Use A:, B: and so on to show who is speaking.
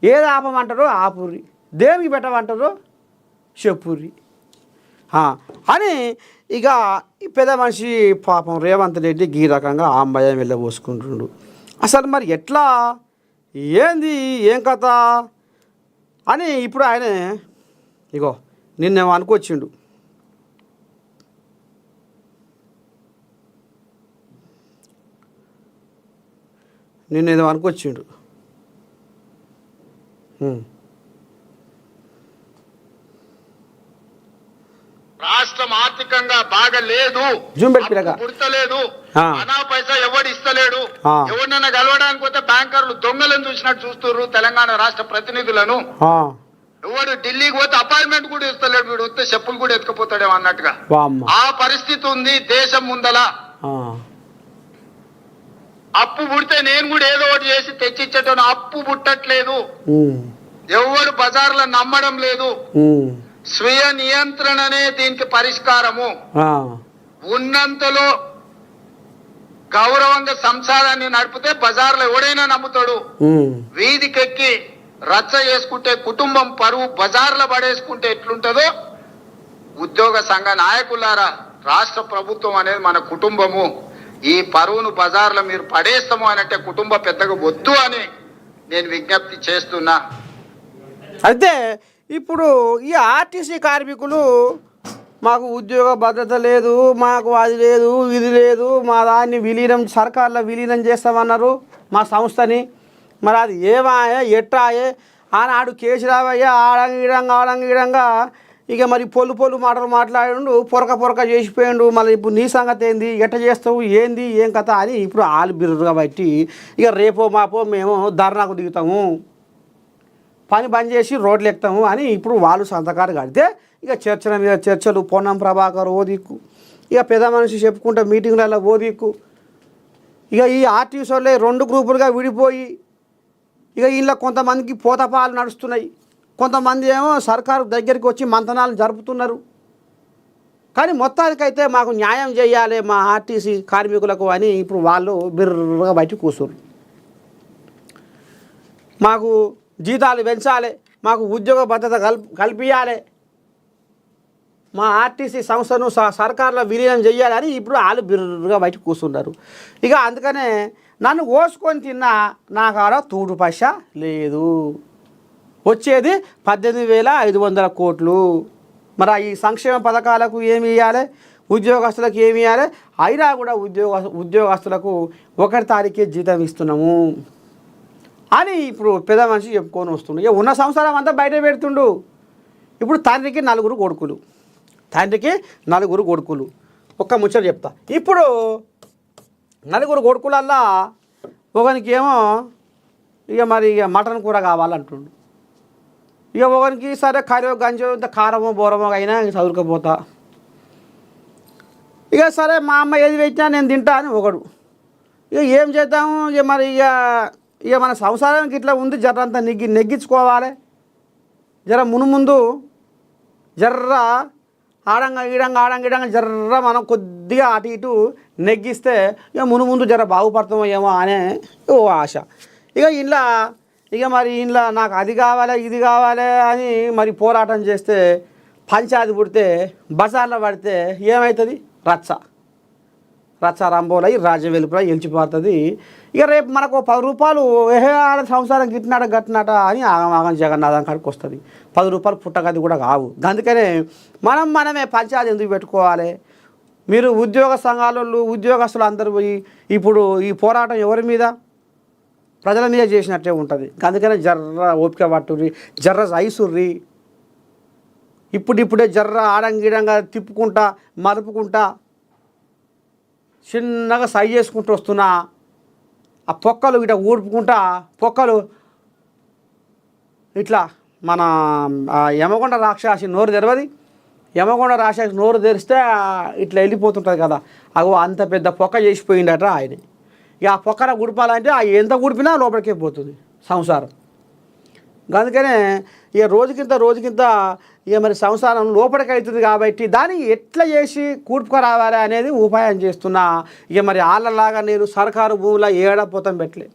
A: ఏది ఆపమంటారో ఆపుర్రి, దేనికి పెట్టమంటారో చెప్పుర్రి అని ఇక ఈ పెద్ద మనిషి పాపం రేవంత్ రెడ్డి ఈ రకంగా ఆంబయ్య వెళ్ళబోసుకుంటుండు. అసలు మరి ఎట్లా ఏంది ఏం కథ అని ఇప్పుడు ఆయన ఇగో నిన్నేమో అనుకొచ్చిండు. నిన్నేదో అనుకొచ్చిండు.
B: రాష్ట్రం ఆర్థికంగా బాగా లేదు, పుడతలేదు, అనా పైసా ఎవడు ఇస్తలేడు, ఎవరినైనా కలవడానికి పోతే బ్యాంకర్లు దొంగలను చూసినట్టు చూస్తున్నారు తెలంగాణ రాష్ట్ర ప్రతినిధులను. ఎవడు ఢిల్లీకి పోతే అపాయింట్మెంట్ కూడా ఇస్తలేడు, వీడు వస్తే చెప్పులు కూడా ఎత్తుకుపోతాడేమో అన్నట్టుగా ఆ పరిస్థితి ఉంది దేశం ముందల. అప్పు పుడితే నేను కూడా ఏదో ఒకటి చేసి తెచ్చిచ్చేటోను, అప్పు పుట్టట్లేదు, ఎవడు బజార్లో నమ్మడం లేదు. స్వీయ నియంత్రణనే దీనికి పరిష్కారము. ఉన్నంతలో గౌరవంగా సంసారాన్ని నడిపితే బజార్లో ఎవడైనా నమ్ముతాడు. వీధికెక్కి రచ్చ చేసుకుంటే కుటుంబం పరువు బజార్లో పడేసుకుంటే ఎట్లుంటదో, ఉద్యోగ సంఘ నాయకులారా, రాష్ట్ర ప్రభుత్వం అనేది మన కుటుంబము, ఈ పరువును బజార్లో మీరు పడేస్తాము అని అంటే కుటుంబ పెద్దగా వద్దు అని నేను విజ్ఞప్తి చేస్తున్నా.
A: అయితే ఇప్పుడు ఈ ఆర్టీసీ కార్మికులు మాకు ఉద్యోగ భద్రత లేదు, మాకు అది లేదు ఇది లేదు, మా దాన్ని విలీనం సర్కార్లో విలీనం చేస్తామన్నారు మా సంస్థని. మరి అది ఏమాయే ఎట్టాయే ఆనాడు కేసీరావయ్య ఆడంగిడంగా ఇక మరి పొల్లు మాటలు మాట్లాడిండు, పొరక చేసిపోయిండు. మళ్ళీ ఇప్పుడు నీ సంగతి ఏంది, ఎట్ట చేస్తావు, ఏంది ఏం కథ అని ఇప్పుడు ఆలు బిర్రుగా బట్టి ఇక రేపో మాపో మేము ధర్నాకు దిగుతాము, పని బంద్ చేసి రోడ్లు ఎక్కుతాము అని ఇప్పుడు వాళ్ళు సంతకాలు కడితే ఇక చర్చల మీద చర్చలు, పొన్నం ప్రభాకర్ ఓ దిక్కు, ఇక పెద్ద మనిషి చెప్పుకుంటే మీటింగ్లలో ఓ దిక్కు, ఇక ఈ ఆర్టీసీ వాళ్ళే 2 గ్రూపులుగా విడిపోయి ఇక వీళ్ళ కొంతమందికి పోతపాలు నడుస్తున్నాయి, కొంతమంది ఏమో సర్కారు దగ్గరికి వచ్చి మంతనాలు జరుపుతున్నారు. కానీ మొత్తానికైతే మాకు న్యాయం చేయాలి మా ఆర్టీసీ కార్మికులకు అని ఇప్పుడు వాళ్ళు బిర్రగా బయట కూర్చున్నారు. మాకు జీతాలు పెంచాలి, మాకు ఉద్యోగ భద్రత కల్పించాలి, మా ఆర్టీసీ సంస్థను సర్కారులో విలీనం చేయాలని ఇప్పుడు వాళ్ళు బిర్రుగా బయట కూర్చున్నారు. ఇక అందుకనే నన్ను ఓసుకొని తిన్నా నా కాడ తూడు పైస లేదు, వచ్చేది 18,500 కోట్లు. మరి ఈ సంక్షేమ పథకాలకు ఏమి ఇవ్వాలి, ఉద్యోగస్తులకు ఏమి ఇవ్వాలి, అయినా కూడా ఉద్యోగస్తులకు 1 తారీఖే జీతం ఇస్తున్నాము అని ఇప్పుడు పెద్ద మనిషి చెప్పుకొని వస్తుండు. ఇక ఉన్న సంవత్సరం అంతా బయట పెడుతుండు. ఇప్పుడు తండ్రికి 4 కొడుకులు. ఒక్క ముచ్చట చెప్తా. ఇప్పుడు 4 కొడుకులల్లా ఒకనికి ఏమో ఇక మటన్ కూర కావాలంటుండు. ఇక ఒకరికి సరే కర్రీ గంజో ఇంత కారమో బోరమో అయినా చదువుకపోతా, ఇక సరే మా అమ్మ ఏది పెట్టినా నేను తింటా అని ఒకడు. ఇక ఏం చేద్దాము, ఇక మన సంసారానికి ఇట్లా ఉంది, జర్రంతా నెగ్గించుకోవాలి, జర ముందు జర్ర ఆడంగా జర్ర మనం కొద్దిగా అటు ఇటు నెగ్గిస్తే ఇక ముందు జర బాగుపడతామో ఏమో అనే ఓ ఆశ. ఇంట్లో నాకు అది కావాలి ఇది కావాలి అని మరి పోరాటం చేస్తే పంచాయతీ పుడితే బజార్లో పడితే ఏమవుతుంది, రచ్చ రంబోలై రాజ్యం వెలుపులా గెలిచిపోతుంది. ఇక రేపు మనకు 10 రూపాయలు సంసారం గట్టినట అని ఆగం జగన్నాథం కాడికి వస్తుంది. 10 రూపాయలు పుట్టగది కూడా కావు. అందుకనే మనమే పంచాయతీ ఎందుకు పెట్టుకోవాలి. మీరు ఉద్యోగ సంఘాలలో ఉద్యోగస్తులు అందరూ పోయి ఇప్పుడు ఈ పోరాటం ఎవరి మీద, ప్రజల మీద చేసినట్టే ఉంటుంది. అందుకనే జర్ర ఓపిక పట్టుర్రి, జర్ర ఐసుర్రి, ఇప్పుడిప్పుడే జర్ర ఆడంగిడంగా తిప్పుకుంటా మలుపుకుంటా చిన్నగా సై చేసుకుంటూ వస్తున్నా. ఆ పొక్కలు ఇట్లా ఊడుపుకుంటా పొక్కలు ఇట్లా మన యమకొండ రాక్షసి నోరు తెరవది, యమకొండ రాక్షసి నోరు తెరిస్తే ఇట్లా వెళ్ళిపోతుంటుంది కదా, అగో అంత పెద్ద పొక్క చేసిపోయిందట ఆయన. ఇక ఆ పొక్కన గుడిపాలంటే ఆ ఎంత గుడిపినా లోపలికే పోతుంది సంసారం. అందుకనే ఇక రోజుకింత ఇక మరి సంసారం లోపలికి అవుతుంది కాబట్టి దాన్ని ఎట్లా చేసి కూర్పుకు రావాలి అనేది ఉపాయం చేస్తున్నా. ఇక మరి వాళ్ళలాగా నేను సర్కారు భూమిలో ఏడపోతాం పెట్టలే.